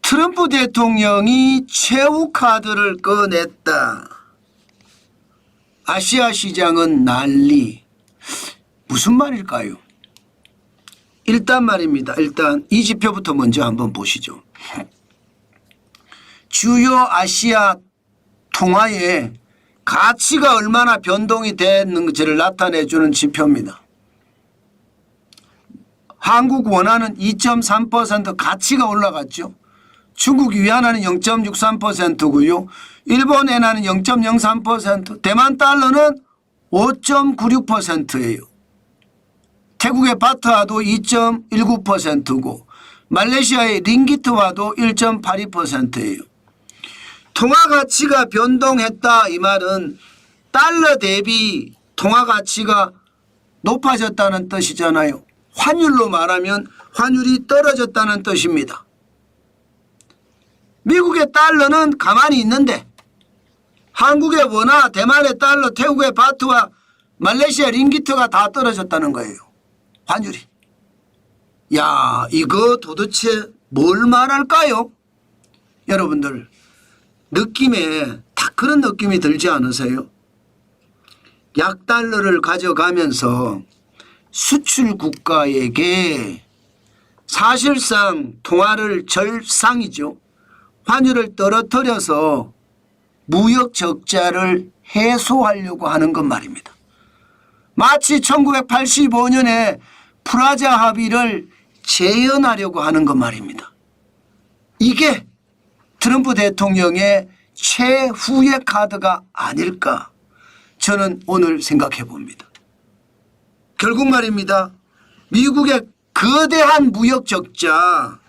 트럼프 대통령이 최후 카드를 꺼냈다. 아시아 시장은 난리. 무슨 말일까요? 일단 말입니다. 일단 이 지표부터 먼저 한번 보시죠. 주요 아시아 통화의 가치가 얼마나 변동이 됐는지를 나타내주는 지표입니다. 한국 원화는 2.3% 가치가 올라갔죠. 중국 위안화는 0.63%고요. 일본 엔화는 0.03%, 대만 달러는 5.96%예요. 태국의 바트화도 2.19%고 말레이시아의 링기트화도 1.82%예요. 통화 가치가 변동했다 이 말은 달러 대비 통화 가치가 높아졌다는 뜻이잖아요. 환율로 말하면 환율이 떨어졌다는 뜻입니다. 미국의 달러는 가만히 있는데 한국의 원화, 대만의 달러, 태국의 바트와 말레이시아 링기트가 다 떨어졌다는 거예요. 환율이. 야, 이거 도대체 뭘 말할까요? 여러분들 느낌에 다 그런 느낌이 들지 않으세요? 약달러를 가져가면서 수출 국가에게 사실상 통화를 절상이죠. 환율을 떨어뜨려서 무역 적자를 해소하려고 하는 것 말입니다. 마치 1985년에 프라자 합의를 재현하려고 하는 것 말입니다. 이게 트럼프 대통령의 최후의 카드가 아닐까 저는 오늘 생각해 봅니다. 결국 말입니다. 미국의 거대한 무역 적자,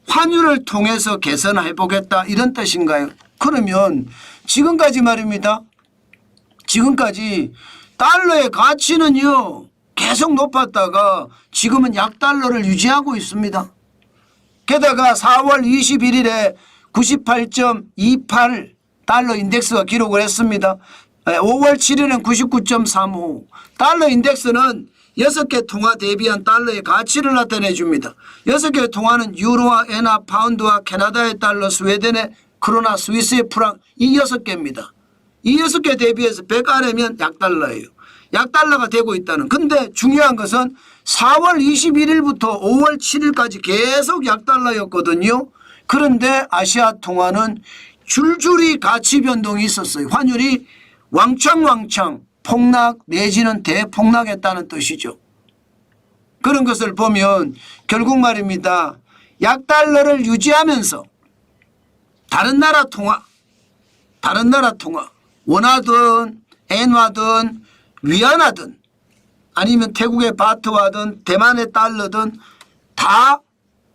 환율을 통해서 개선해 보겠다 이런 뜻인가요? 그러면 지금까지 말입니다. 지금까지 달러의 가치는요 계속 높았다가 지금은 약달러를 유지하고 있습니다. 게다가 4월 21일에 98.28 달러 인덱스가 기록을 했습니다. 5월 7일은 99.35 달러 인덱스는 6개 통화 대비한 달러의 가치를 나타내 줍니다. 6개 통화는 유로와 엔화, 파운드와 캐나다의 달러, 스웨덴의 크로나, 스위스의 프랑 이 6개입니다. 이 6개 대비해서 100 아래면 약달러예요. 약달러가 되고 있다는. 근데 중요한 것은 4월 21일부터 5월 7일까지 계속 약달러였거든요. 그런데 아시아 통화는 줄줄이 가치 변동이 있었어요. 환율이 왕창 폭락 내지는 대폭락했다는 뜻이죠. 그런 것을 보면 결국 말입니다. 약달러를 유지하면서 다른 나라 통화 원화든 엔화든 위안화든 아니면 태국의 바트화든 대만의 달러든 다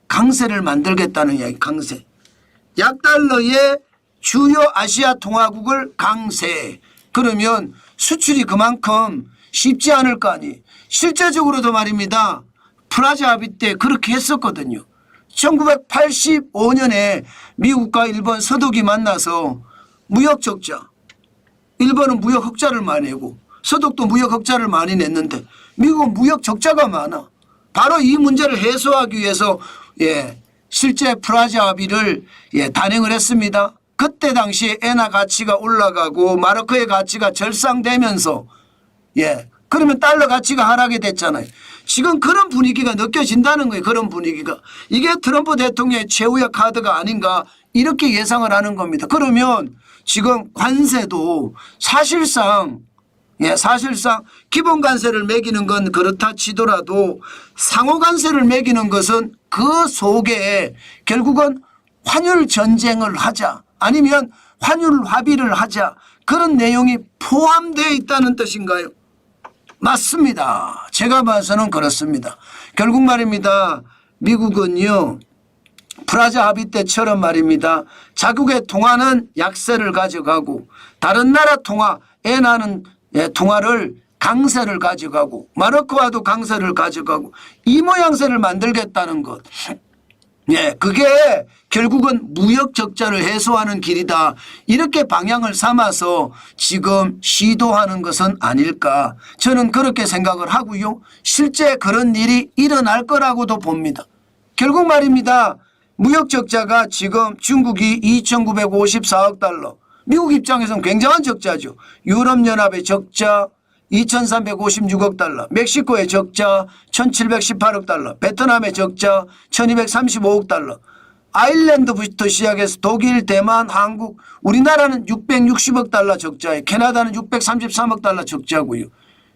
강세를 만들겠다는 이야기. 강세. 약달러의 주요 아시아 통화국을 강세. 그러면 수출이 그만큼 쉽지 않을 거 아니에요. 실제적으로도 말입니다. 프라자 합의 때 그렇게 했었거든요. 1985년에 미국과 일본 서독이 만나서 무역 적자. 일본은 무역 흑자를 많이 내고 서독도 무역 흑자를 많이 냈는데 미국은 무역 적자가 많아. 바로 이 문제를 해소하기 위해서 실제 프라자 합의를 단행을 했습니다. 그때 당시에 엔화 가치가 올라가고 마르크의 가치가 절상되면서 그러면 달러 가치가 하락이 됐잖아요. 지금 그런 분위기가 느껴진다는 거예요. 그런 분위기가. 이게 트럼프 대통령의 최후의 카드가 아닌가 이렇게 예상을 하는 겁니다. 그러면 지금 관세도 사실상 기본 관세를 매기는 건 그렇다 치더라도 상호 관세를 매기는 것은 그 속에 결국은 환율 전쟁을 하자 아니면 환율 합의를 하자 그런 내용이 포함되어 있다는 뜻인가요? 맞습니다. 제가 봐서는 그렇습니다. 결국 말입니다. 미국은요. 프라자 합의 때처럼 말입니다. 자국의 통화는 약세를 가져가고 다른 나라 통화 엔화는 통화를 강세를 가져가고 마르크와도 강세를 가져가고 이 모양새를 만들겠다는 것. 그게 결국은 무역 적자를 해소하는 길이다. 이렇게 방향을 삼아서 지금 시도하는 것은 아닐까. 저는 그렇게 생각을 하고요. 실제 그런 일이 일어날 거라고도 봅니다. 결국 말입니다. 무역 적자가 지금 중국이 2,954억 달러. 미국 입장에서는 굉장한 적자죠. 유럽연합의 적자 2,356억 달러, 멕시코의 적자 1,718억 달러, 베트남의 적자 1,235억 달러, 아일랜드부터 시작해서 독일, 대만, 한국, 우리나라는 660억 달러 적자에 캐나다는 633억 달러 적자고요.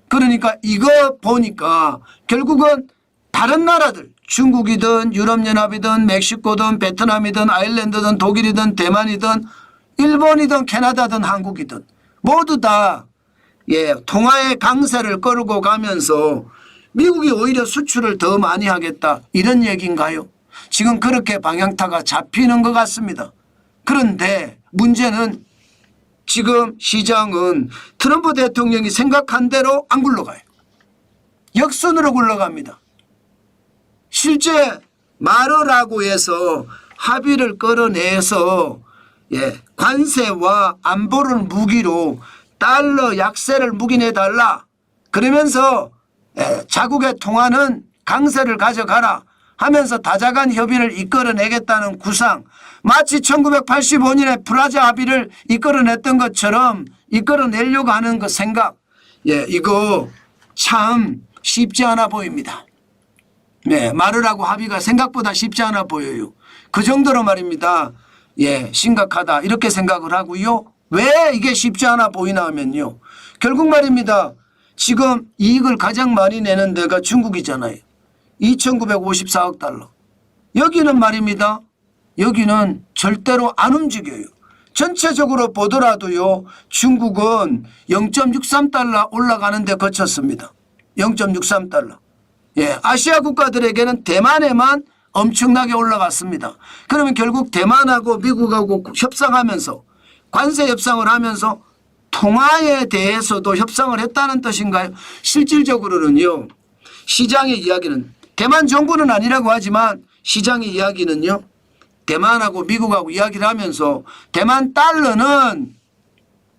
그러니까 이거 보니까 결국은 다른 나라들 중국이든 유럽연합이든 멕시코든 베트남이든 아일랜드든 독일이든 대만이든 일본이든 캐나다든 한국이든 모두 다 통화의 강세를 끌고 가면서 미국이 오히려 수출을 더 많이 하겠다 이런 얘기인가요? 지금 그렇게 방향타가 잡히는 것 같습니다. 그런데 문제는 지금 시장은 트럼프 대통령이 생각한 대로 안 굴러가요. 역순으로 굴러갑니다. 실제 말어라고 해서 합의를 끌어내서 관세와 안보를 무기로 달러 약세를 묵인해달라. 그러면서 자국의 통화는 강세를 가져가라 하면서 다자간 협의를 이끌어내겠다는 구상, 마치 1985년에 프라자 합의를 이끌어냈던 것처럼 이끌어내려고 하는 그 생각, 이거 참 쉽지 않아 보입니다. 말을 하고 합의가 생각보다 쉽지 않아 보여요. 그 정도로 말입니다. 심각하다 이렇게 생각을 하고요. 왜 이게 쉽지 않아 보이나 하면요. 결국 말입니다. 지금 이익을 가장 많이 내는 데가 중국이잖아요. 2,954억 달러. 여기는 말입니다. 여기는 절대로 안 움직여요. 전체적으로 보더라도요. 중국은 0.63달러 올라가는 데 거쳤습니다. 0.63달러. 아시아 국가들에게는 대만에만 엄청나게 올라갔습니다. 그러면 결국 대만하고 미국하고 협상하면서 관세 협상을 하면서 통화에 대해서도 협상을 했다는 뜻인가요? 실질적으로는요. 시장의 이야기는 대만 정부는 아니라고 하지만 시장의 이야기는요. 대만하고 미국하고 이야기를 하면서 대만 달러는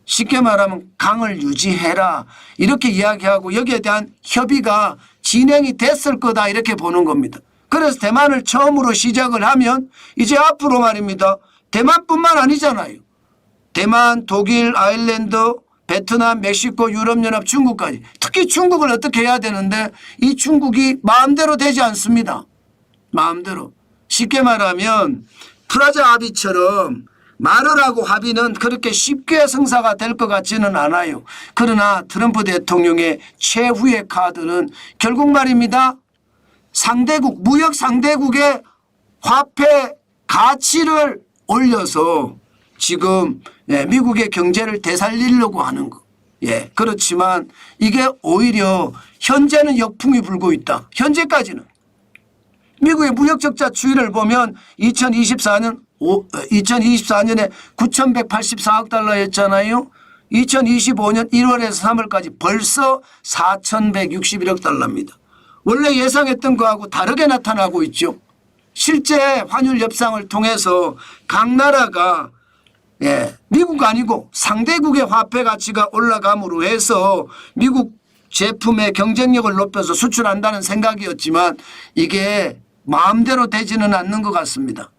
쉽게 말하면 강을 유지해라 이렇게 이야기하고 여기에 대한 협의가 진행이 됐을 거다 이렇게 보는 겁니다. 그래서 대만을 처음으로 시작을 하면 이제 앞으로 말입니다. 대만뿐만 아니잖아요. 대만, 독일, 아일랜드, 베트남, 멕시코, 유럽연합, 중국까지. 특히 중국을 어떻게 해야 되는데 이 중국이 마음대로 되지 않습니다. 마음대로. 쉽게 말하면 프라자 합의처럼 말을 하고 합의는 그렇게 쉽게 성사가 될 것 같지는 않아요. 그러나 트럼프 대통령의 최후의 카드는 결국 말입니다. 상대국, 무역 상대국의 화폐 가치를 올려서 지금 미국의 경제를 되살리려고 하는 거. 그렇지만 이게 오히려 현재는 역풍이 불고 있다. 현재까지는. 미국의 무역 적자 추이를 보면 2024년에 9,184억 달러였잖아요. 2025년 1월에서 3월까지 벌써 4,161억 달러입니다. 원래 예상했던 거하고 다르게 나타나고 있죠. 실제 환율 협상을 통해서 각 나라가 미국 아니고 상대국의 화폐 가치가 올라감으로 해서 미국 제품의 경쟁력을 높여서 수출한다는 생각이었지만 이게 마음대로 되지는 않는 것 같습니다.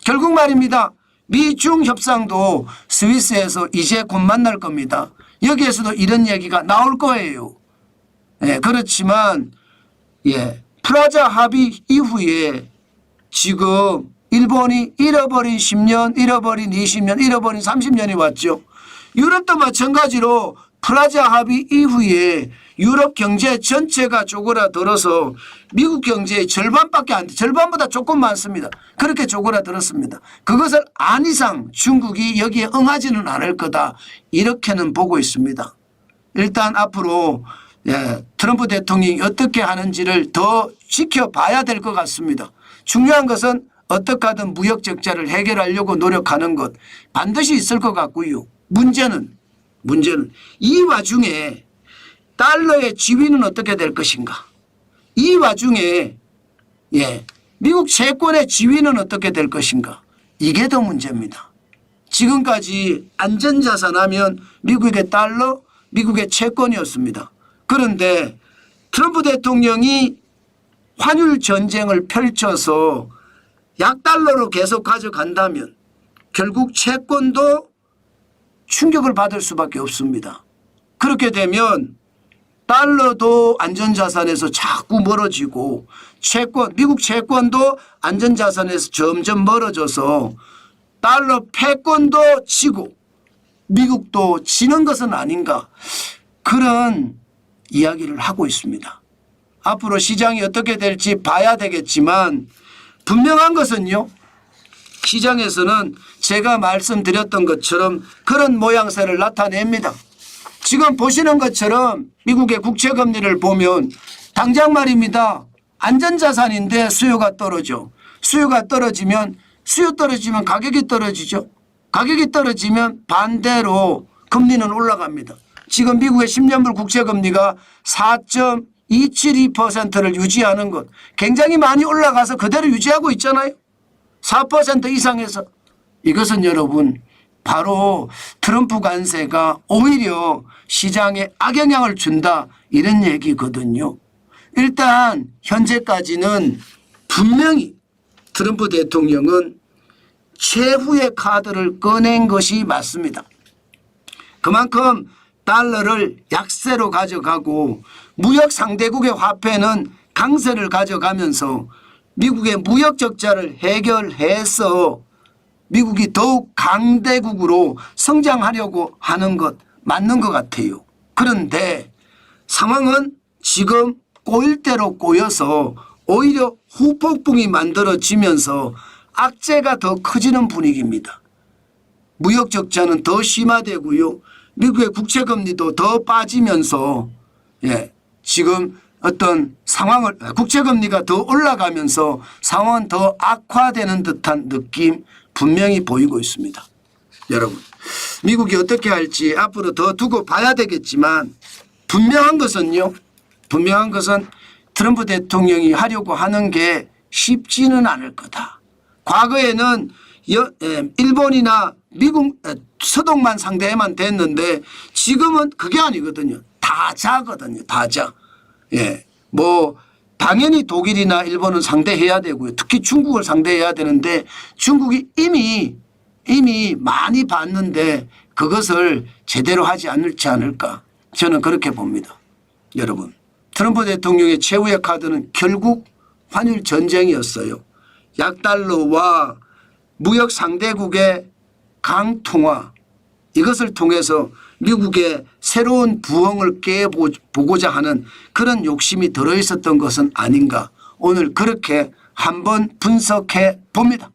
결국 말입니다. 미중 협상도 스위스에서 이제 곧 만날 겁니다. 여기에서도 이런 얘기가 나올 거예요. 그렇지만 프라자 합의 이후에 지금 일본이 잃어버린 10년, 잃어버린 20년, 잃어버린 30년이 왔죠. 유럽도 마찬가지로 프라자 합의 이후에 유럽 경제 전체가 쪼그라들어서 미국 경제의 절반밖에 안 돼. 절반보다 조금 많습니다. 그렇게 쪼그라들었습니다. 그것을 안 이상 중국이 여기에 응하지는 않을 거다. 이렇게는 보고 있습니다. 일단 앞으로 트럼프 대통령이 어떻게 하는지를 더 지켜봐야 될 것 같습니다. 중요한 것은 어떻게 하든 무역 적자를 해결하려고 노력하는 것 반드시 있을 것 같고요. 문제는 이 와중에 달러의 지위는 어떻게 될 것인가. 이 와중에 미국 채권의 지위는 어떻게 될 것인가. 이게 더 문제입니다. 지금까지 안전자산 하면 미국의 달러, 미국의 채권이었습니다. 그런데 트럼프 대통령이 환율 전쟁을 펼쳐서 약달러로 계속 가져간다면 결국 채권도 충격을 받을 수밖에 없습니다. 그렇게 되면 달러도 안전자산에서 자꾸 멀어지고 미국 채권도 안전자산에서 점점 멀어져서 달러 패권도 지고 미국도 지는 것은 아닌가, 그런 이야기를 하고 있습니다. 앞으로 시장이 어떻게 될지 봐야 되겠지만 분명한 것은요, 시장에서는 제가 말씀드렸던 것처럼 그런 모양새를 나타냅니다. 지금 보시는 것처럼 미국의 국채금리를 보면 당장 말입니다. 안전자산인데 수요가 떨어져. 수요가 떨어지면 가격이 떨어지죠. 가격이 떨어지면 반대로 금리는 올라갑니다. 지금 미국의 10년물 국채금리가 4.272%를 유지하는 것, 굉장히 많이 올라가서 그대로 유지하고 있잖아요. 4% 이상에서. 이것은 여러분 바로 트럼프 관세가 오히려 시장에 악영향을 준다, 이런 얘기거든요. 일단 현재까지는 분명히 트럼프 대통령은 최후의 카드를 꺼낸 것이 맞습니다. 그만큼 달러를 약세로 가져가고 무역 상대국의 화폐는 강세를 가져가면서 미국의 무역 적자를 해결해서 미국이 더욱 강대국으로 성장하려고 하는 것 맞는 것 같아요. 그런데 상황은 지금 꼬일 대로 꼬여서 오히려 후폭풍이 만들어지면서 악재가 더 커지는 분위기입니다. 무역 적자는 더 심화되고요. 미국의 국채금리도 더 빠지면서 지금 어떤 상황을, 국채금리가 더 올라가면서 상황은 더 악화되는 듯한 느낌 분명히 보이고 있습니다. 여러분, 미국이 어떻게 할지 앞으로 더 두고 봐야 되겠지만 분명한 것은 트럼프 대통령이 하려고 하는 게 쉽지는 않을 거다. 과거에는 일본이나 미국 서독만 상대만 됐는데 지금은 그게 아니거든요. 다자거든요. 다자. 당연히 독일이나 일본은 상대해야 되고요. 특히 중국을 상대해야 되는데 중국이 이미 많이 봤는데 그것을 제대로 하지 않을까. 저는 그렇게 봅니다. 여러분, 트럼프 대통령의 최후의 카드는 결국 환율 전쟁이었어요. 약달러와 무역 상대국의 강통화, 이것을 통해서 미국의 새로운 부흥을 깨보고자 하는 그런 욕심이 들어있었던 것은 아닌가, 오늘 그렇게 한번 분석해 봅니다.